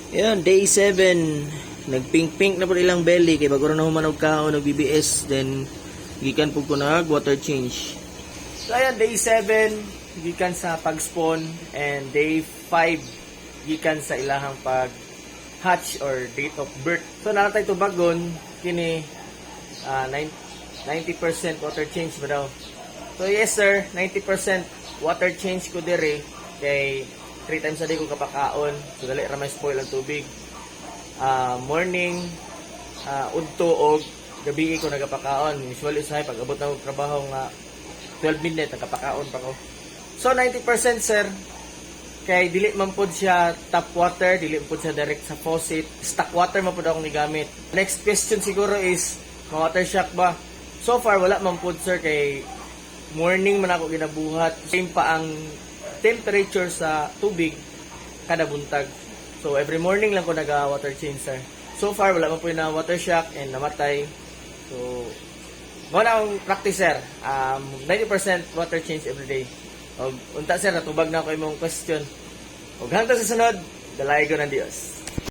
Ayan, day 7. Nagpink-pink na po ilang belly. Kaya bago na humanog ka o nag-BBS. Then, gikan po ko water change. So, ayan, day 7. Gikan sa pag-spawn. And day 5. Gikan sa ilahang pag-hatch or date of birth. So, nakatay ito bagon. Kini 90% water change ba daw? So, yes sir, 90% water change ko dire. Kay 3 times a day ko kapakaon. So, dali ramay spoil ang tubig. Morning, udto o gabi ko nagapakaon. Usually usahay pag abot na trabaho nga 12 midnight nagapakaon pa ko. So 90% sir, kay dili man pud siya tap water, dili man pud siya direct sa faucet. Stock water man pud akong gigamit. Next question siguro is water shock ba? So far wala man pud sir, kay morning man ako ginabuhat. Same pa ang temperature sa tubig kada buntag. So, every morning lang ko nag-water change, sir. So far, wala man po na water shock and namatay. So, wala akong practice, sir. 90% water change every day. O, unta, sir, natubag na ako imong question. O, hanggang sa sunod, dalayo ng Diyos.